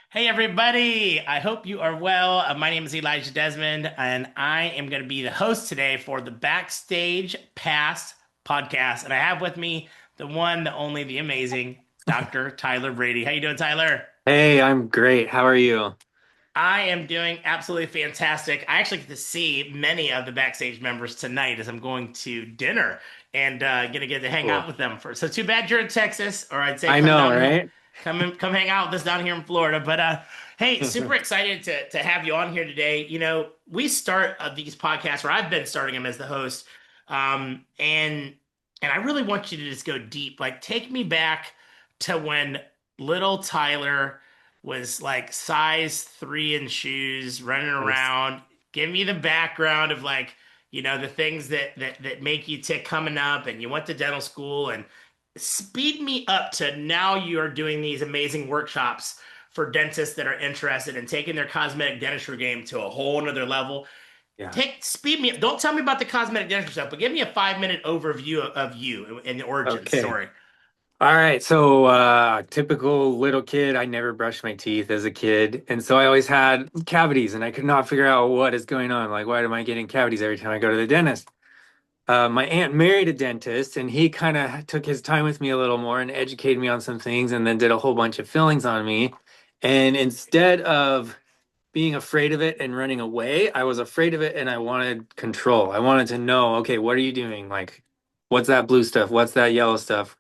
Hey everybody, I hope you are well. My name is Elijah Desmond, and I am going to be the host today for the Backstage Pass podcast. And I have with me the one, the only, the amazing Dr. Tyler Brady. How you doing, Tyler? Hey, I'm great. How are you? I am doing absolutely fantastic. I actually get to see many of the backstage members tonight as I'm going to dinner and gonna get to hang out Cool. with them for. So too bad you're in Texas, or I'd say I come know, down here, right? come hang out with us down here in Florida. But hey, super excited to have you on here today. You know, we start these podcasts, or I've been starting them as the host, um, and and I really want you to just go deep. Like, take me back to when little Tyler was like size 3 in shoes, running Nice. around. Give me the background of like, the things that make you tick coming up, and you went to dental school, and speed me up to now you are doing these amazing workshops for dentists that are interested in taking their cosmetic dentistry game to a whole nother level. Yeah. Take speed me up. Don't tell me about the cosmetic dentistry stuff, but give me a 5-minute overview of you and the origin Okay. story. All right. So, typical little kid, I never brushed my teeth as a kid. And so I always had cavities and I could not figure out what is going on. Like, why am I getting cavities every time I go to the dentist? My aunt married a dentist and he kind of took his time with me a little more and educated me on some things and then did a whole bunch of fillings on me. And instead of being afraid of it and running away, I was afraid of it and I wanted control. I wanted to know, okay, what are you doing? Like, what's that blue stuff? What's that yellow stuff?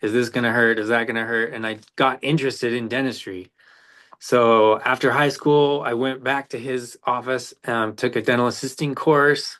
Is this going to hurt? Is that going to hurt? And I got interested in dentistry. So after high school, I went back to his office, took a dental assisting course,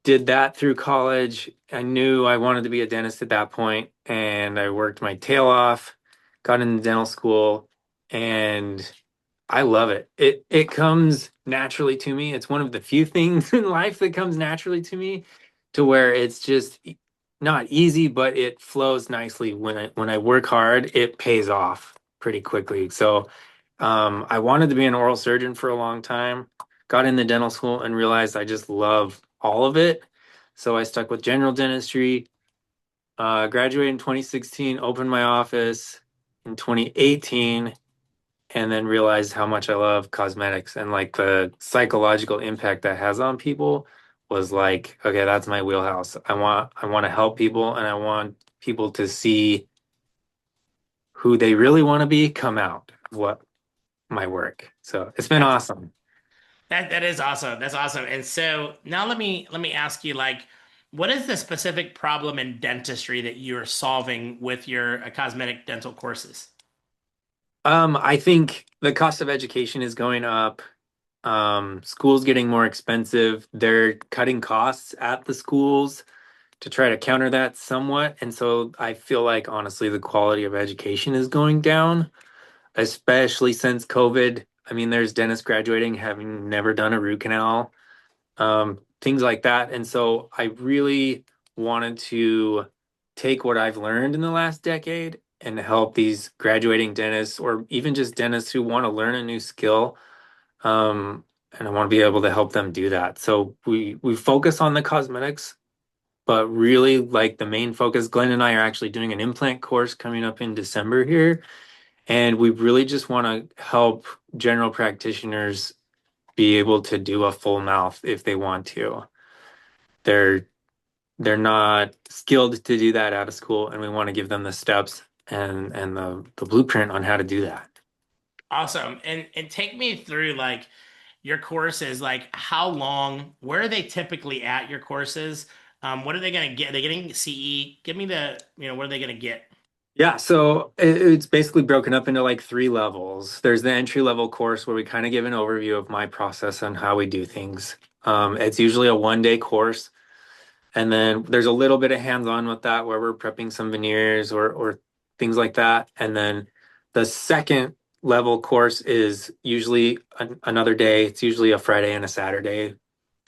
did that through college. I knew I wanted to be a dentist at that point, and I worked my tail off, got into dental school, and I love it. It comes naturally to me. It's one of the few things in life that comes naturally to me, to where it's just not easy, but it flows nicely. When I work hard, it pays off pretty quickly. So, I wanted to be an oral surgeon for a long time. Got into dental school and realized I just love all of it. So I stuck with general dentistry. Graduated in 2016, opened my office in 2018 and then realized how much I love cosmetics and like the psychological impact that has on people was like, okay, that's my wheelhouse. I want to help people and I want people to see who they really want to be come out of what my work. So it's been That's awesome. that is awesome. That's awesome. And so now let me ask you, like, what is the specific problem in dentistry that you're solving with your cosmetic dental courses? I think the cost of education is going up. Schools getting more expensive. They're cutting costs at the schools to try to counter that somewhat. And so I feel like honestly the quality of education is going down, especially since COVID. I mean, there's dentists graduating having never done a root canal, things like that. And so I really wanted to take what I've learned in the last decade and help these graduating dentists or even just dentists who want to learn a new skill. And I want to be able to help them do that. So we focus on the cosmetics, but really like the main focus, Glenn and I are actually doing an implant course coming up in December here. And we really just want to help general practitioners be able to do a full mouth if they want to. They're they're not skilled to do that out of school, and we want to give them the steps and the blueprint on how to do that. Awesome. And take me through like your courses, like how long, where are they typically at your courses? What are they gonna get? Are they getting CE? Give me what are they gonna get? Yeah, so it's basically broken up into like three levels. There's the entry level course where we kind of give an overview of my process and how we do things. It's usually a 1 day course. And then there's a little bit of hands-on with that where we're prepping some veneers or things like that. And then the second level course is usually another day. It's usually a Friday and a Saturday.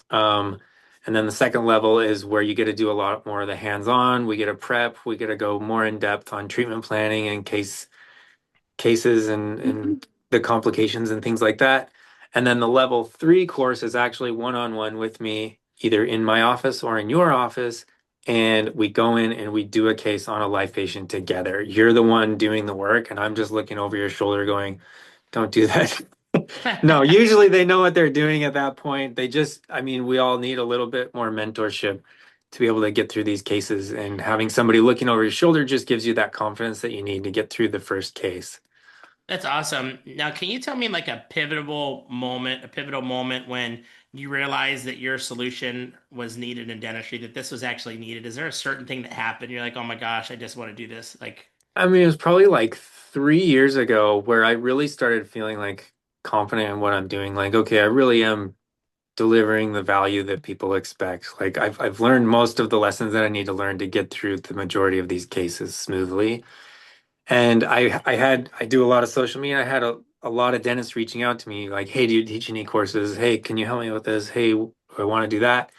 Um, and then the second level is where you get to do a lot more of the hands-on. We get to prep. We get to go more in depth on treatment planning and cases and the complications and things like that. And then the level three course is actually one-on-one with me, either in my office or in your office. And we go in and we do a case on a live patient together. You're the one doing the work, and I'm just looking over your shoulder going, don't do that. No, usually they know what they're doing at that point. They just, I mean, we all need a little bit more mentorship to be able to get through these cases, and having somebody looking over your shoulder just gives you that confidence that you need to get through the first case. That's awesome. Now, can you tell me like a pivotal moment when you realized that your solution was needed in dentistry, that this was actually needed? Is there a certain thing that happened? You're like, oh my gosh, I just want to do this. Like, I mean, it was probably like 3 years ago where I really started feeling like confident in what I'm doing. Like, okay, I really am delivering the value that people expect. Like, I've learned most of the lessons that I need to learn to get through the majority of these cases smoothly. And I do a lot of social media. I had a lot of dentists reaching out to me like, hey, do you teach any courses? Hey, can you help me with this? Hey, I want to do that.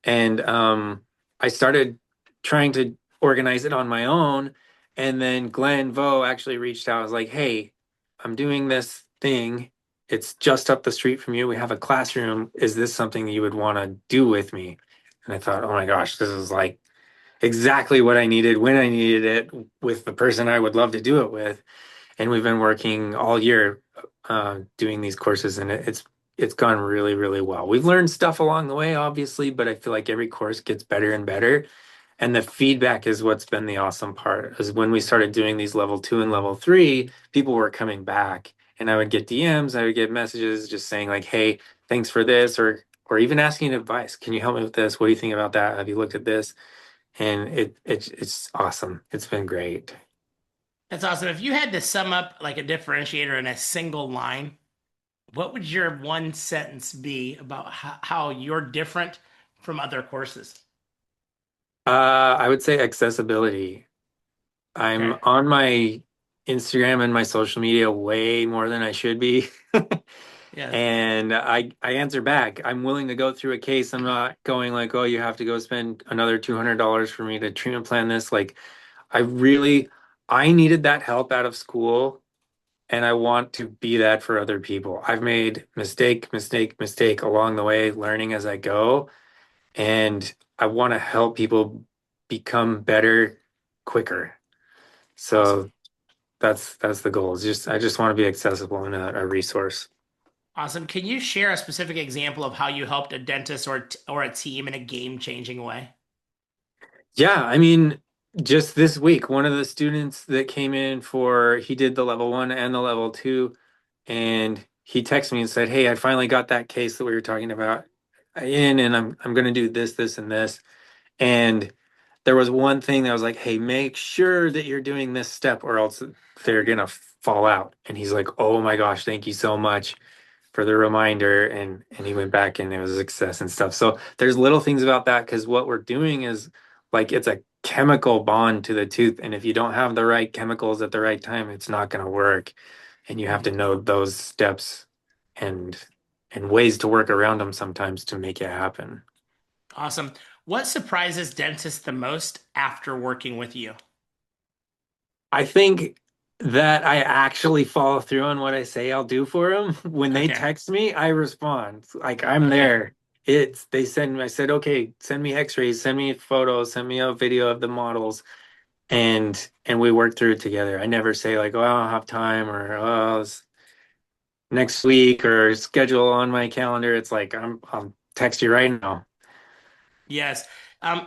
And I started trying to organize it on my own. And then Glenn Vo actually reached out. I was like, hey, I'm doing this thing. It's just up the street from you. We have a classroom. Is this something you would want to do with me? And I thought, oh my gosh, this is like exactly what I needed when I needed it with the person I would love to do it with. And we've been working all year doing these courses, and it's gone really, really well. We've learned stuff along the way, obviously, but I feel like every course gets better and better. And the feedback is what's been the awesome part. Is when we started doing these level 2 and level 3, people were coming back, and I would get DMs, I would get messages just saying like, "Hey, thanks for this," or even asking advice. Can you help me with this? What do you think about that? Have you looked at this? And it's awesome. It's been great. that's awesome. If you had to sum up like a differentiator in a single line, what would your one sentence be about how you're different from other courses? I would say accessibility. I'm Okay. on my Instagram and my social media way more than I should be. Yes. And I answer back. I'm willing to go through a case. I'm not going like, oh, you have to go spend another $200 for me to treatment plan this. Like, I really, I needed that help out of school, and I want to be that for other people. I've made mistake along the way, learning as I go, and I want to help people become better quicker. Awesome. So that's the goal. It's just I just want to be accessible and a resource. Awesome. Can you share a specific example of how you helped a dentist or a team in a game-changing way? Yeah, I mean, just this week, one of the students that came in for he did the level 1 and the level 2, and he texted me and said, "Hey, I finally got that case that we were talking about in, and I'm going to do this, this, and this." And there was one thing that was like, "Hey, make sure that you're doing this step, or else they're gonna fall out." And he's like, "Oh my gosh, thank you so much for the reminder." And he went back, and it was a success and stuff. So there's little things about that, because what we're doing is like it's a chemical bond to the tooth, and if you don't have the right chemicals at the right time, it's not gonna work. And you have to Mhm. know those steps and ways to work around them sometimes to make it happen. Awesome. What surprises dentists the most after working with you? I think that I actually follow through on what I say I'll do for them. When they Okay. text me, I respond. Like I'm Okay. there. It's they send me, I said, okay, send me x-rays, send me photos, send me a video of the models, and we work through it together. I never say like, oh, I don't have time, or oh, it's next week, or schedule on my calendar. It's like I'll text you right now. Yes.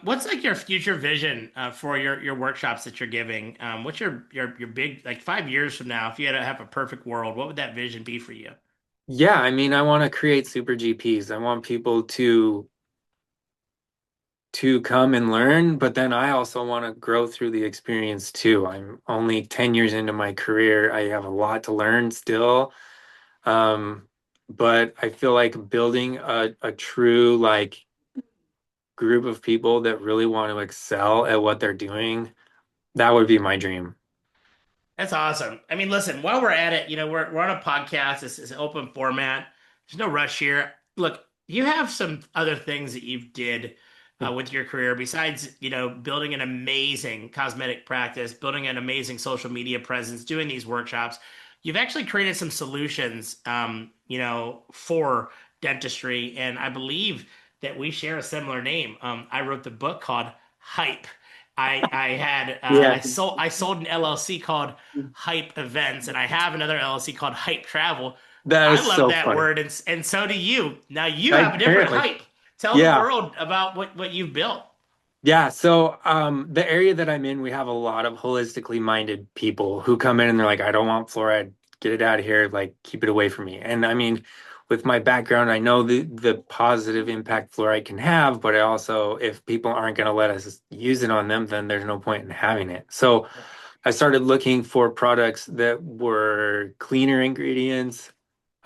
What's like your future vision for your workshops that you're giving? What's your big like 5 years from now, if you had to have a perfect world, what would that vision be for you? Yeah, I mean, I want to create super GPs. I want people to come and learn, but then I also want to grow through the experience too. I'm only 10 years into my career. I have a lot to learn still. Um, but I feel like building a true like group of people that really want to excel at what they're doing, that would be my dream. That's awesome. I mean, listen, while we're at it, we're on a podcast. This is an open format. There's no rush here. Look, you have some other things that you've did with your career besides, building an amazing cosmetic practice, building an amazing social media presence, doing these workshops. You've actually created some solutions, for dentistry, and I believe that we share a similar name. I wrote the book called Hype. I had Yeah. I sold an LLC called Hype Events, and I have another LLC called Hype Travel. That I is love so that funny. word, and so do you. Now you have a different Apparently. hype. Tell the Yeah. world about what you've built. Yeah, so the area that I'm in, we have a lot of holistically minded people who come in and they're like, I don't want fluoride, get it out of here, like keep it away from me. And I mean, with my background, I know the positive impact fluoride can have, but I also, if people aren't going to let us use it on them, then there's no point in having it. So I started looking for products that were cleaner ingredients,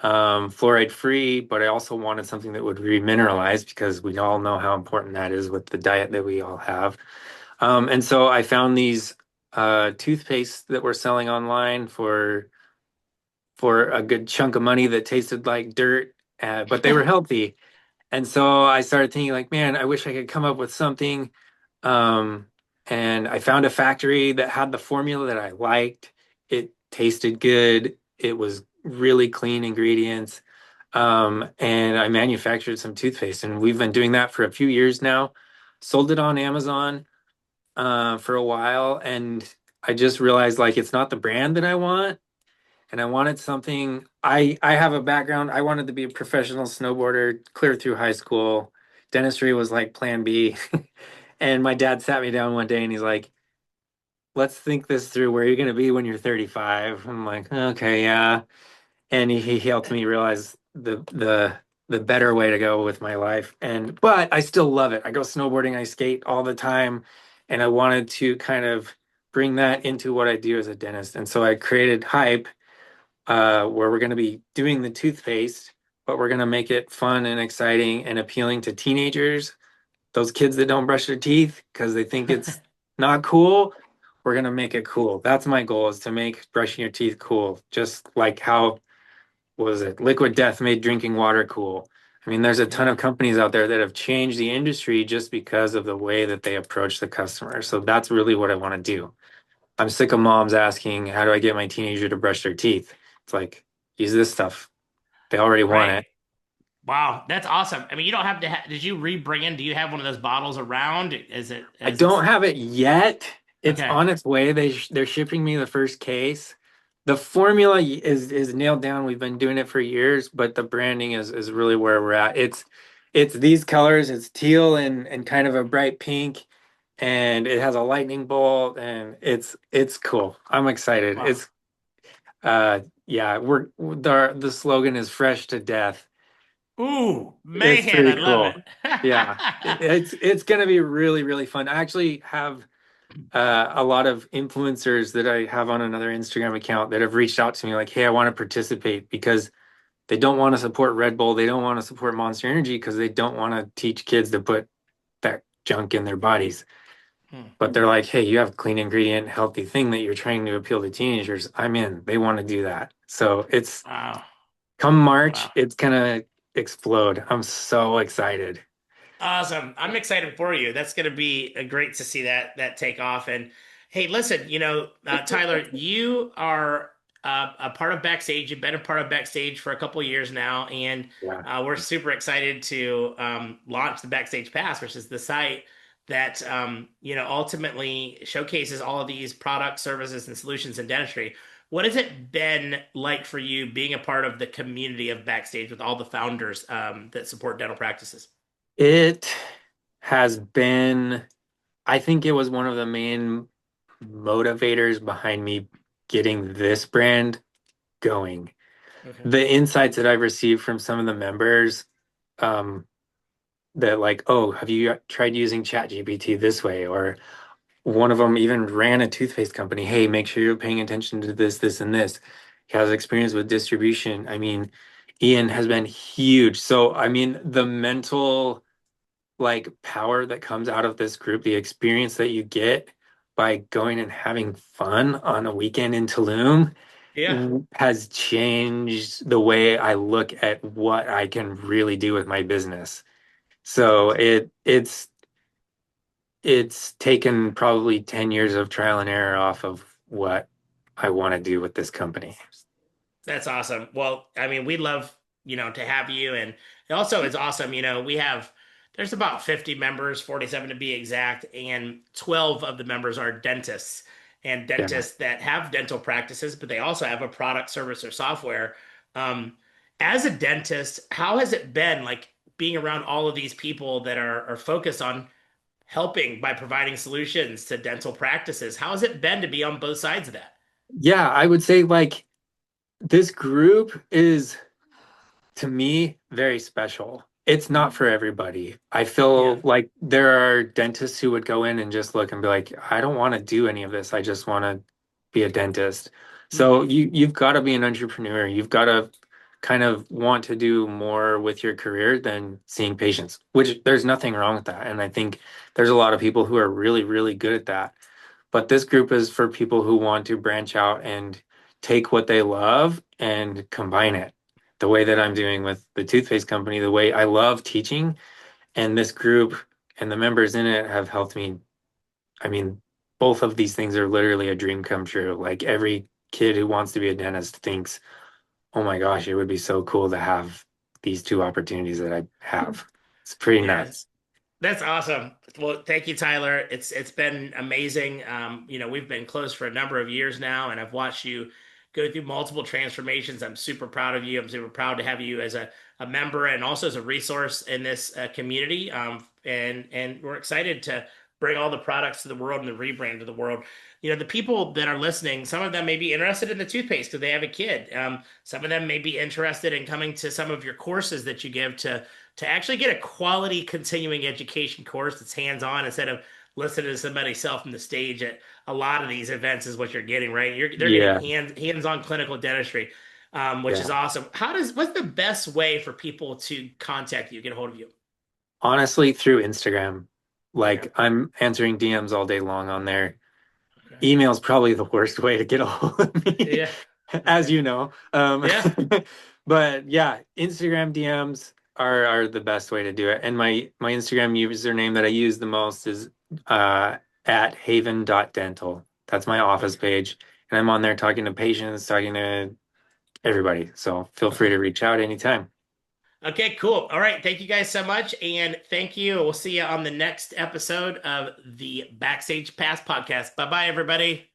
fluoride free, but I also wanted something that would remineralize because we all know how important that is with the diet that we all have. And so I found these toothpaste that were selling online for a good chunk of money that tasted like dirt, but they were healthy. And so I started thinking like, man, I wish I could come up with something. Um, and I found a factory that had the formula that I liked. It tasted good. It was really clean ingredients. And I manufactured some toothpaste, and we've been doing that for a few years now. Sold it on Amazon for a while, and I just realized like it's not the brand that I want, and I wanted something. I have a background. I wanted to be a professional snowboarder clear through high school. Dentistry was like plan B. And my dad sat me down one day and he's like, "Let's think this through. Where are you going to be when you're 35?" I'm like, "Okay, yeah." And he helped me realize the better way to go with my life. And but I still love it. I go snowboarding, I skate all the time, and I wanted to kind of bring that into what I do as a dentist. And so I created Hype, where we're going to be doing the toothpaste, but we're going to make it fun and exciting and appealing to teenagers, those kids that don't brush their teeth because they think it's not cool. We're going to make it cool. That's my goal, is to make brushing your teeth cool, just like how was it Liquid Death made drinking water cool. I mean, there's a ton Yeah. of companies out there that have changed the industry just because of the way that they approach the customer. So that's really what I want to do. I'm sick of moms asking, how do I get my teenager to brush their teeth? It's like, use this stuff. They already want Right. it. Wow, that's awesome. I mean, you don't have to did you re-bring in? Do you have one of those bottles around? Is it I as don't it's have it yet. It's okay. on its way. They're shipping me the first case. The formula is nailed down. We've been doing it for years, but the branding is really where we're at. It's these colors. It's teal and kind of a bright pink, and it has a lightning bolt, and it's cool. I'm excited. Wow. Yeah, the slogan is fresh to death. Ooh, It's man, I pretty love cool. it. Yeah. It's gonna be really, really fun. I actually have a lot of influencers that I have on another Instagram account that have reached out to me like, hey, I want to participate because they don't want to support Red Bull. They don't want to support Monster Energy because they don't want to teach kids to put that junk in their bodies. Hmm. But they're like, hey, you have a clean ingredient, healthy thing that you're trying to appeal to teenagers. I'm in. They want to do that. So it's Wow. come March, Wow. it's gonna explode. I'm so excited. Awesome. I'm excited for you. That's going to be great to see that take off. And hey, listen, Tyler, you are a part of Backstage. You've been a part of Backstage for a couple of years now, and Yeah. we're super excited to launch the Backstage Pass, which is the site that ultimately showcases all of these products, services, and solutions in dentistry. What has it been like for you being a part of the community of Backstage with all the founders that support dental practices? It has been, I think it was one of the main motivators behind me getting this brand going. Okay. The insights that I've received from some of the members, um, that like, oh, have you tried using ChatGPT this way? Or one of them even ran a toothpaste company. Hey, make sure you're paying attention to this, this, and this. He has experience with distribution. I mean, Ian has been huge. So, I mean, the mental like power that comes out of this group, the experience that you get by going and having fun on a weekend in Tulum Yeah. has changed the way I look at what I can really do with my business. That's So awesome. it's taken probably 10 years of trial and error off of what I want to do with this company. That's awesome. Well, I mean, we love, to have you. And it also is awesome. We have there's about 50 members, 47 to be exact, and 12 of the members are dentists and Yeah. dentists that have dental practices, but they also have a product, service, or software. Um, as a dentist, how has it been like being around all of these people that are focused on helping by providing solutions to dental practices? How has it been to be on both sides of that? Yeah, I would say like this group is to me very special. It's not for everybody. I feel Yeah. like there are dentists who would go in and just look and be like, I don't want to do any of this. I just want to be a dentist. So Hmm. you've got to be an entrepreneur. You've got to kind of want to do more with your career than seeing patients, which there's nothing wrong with that. And I think there's a lot of people who are really, really good at that. But this group is for people who want to branch out and take what they love and combine it. The way that I'm doing with the toothpaste company, the way I love teaching, and this group and the members in it have helped me. I mean, both of these things are literally a dream come true. Like every kid who wants to be a dentist thinks, oh my gosh, it would be so cool to have these two opportunities that I have. It's pretty Yeah. nuts. That's awesome. Well, thank you, Tyler. It's been amazing. We've been close for a number of years now, and I've watched you go through multiple transformations. I'm super proud of you. I'm super proud to have you as a member and also as a resource in this community. And we're excited to bring all the products to the world and the rebrand to the world. The people that are listening, some of them may be interested in the toothpaste because they have a kid. Some of them may be interested in coming to some of your courses that you give to actually get a quality continuing education course that's hands-on instead of listening to somebody sell from the stage at a lot of these events is what you're getting, right? They're getting Yeah, hands-on clinical dentistry, which is yeah. awesome. What's the best way for people to contact you, get a hold of you? Honestly, through Instagram, Okay. like I'm answering DMs all day long on there. Okay. Email's probably the worst way to get a hold of me, Yeah. as Okay. you know. Yeah. But yeah, Instagram DMs are the best way to do it. And my Instagram username that I use the most is uh at haven.dental. That's my office Okay. page. And I'm on there talking to patients, talking to everybody. So feel free Okay. to reach out anytime. Okay, cool. All right. Thank you guys so much. And thank you. We'll see you on the next episode of the Backstage Pass podcast. Bye bye, everybody.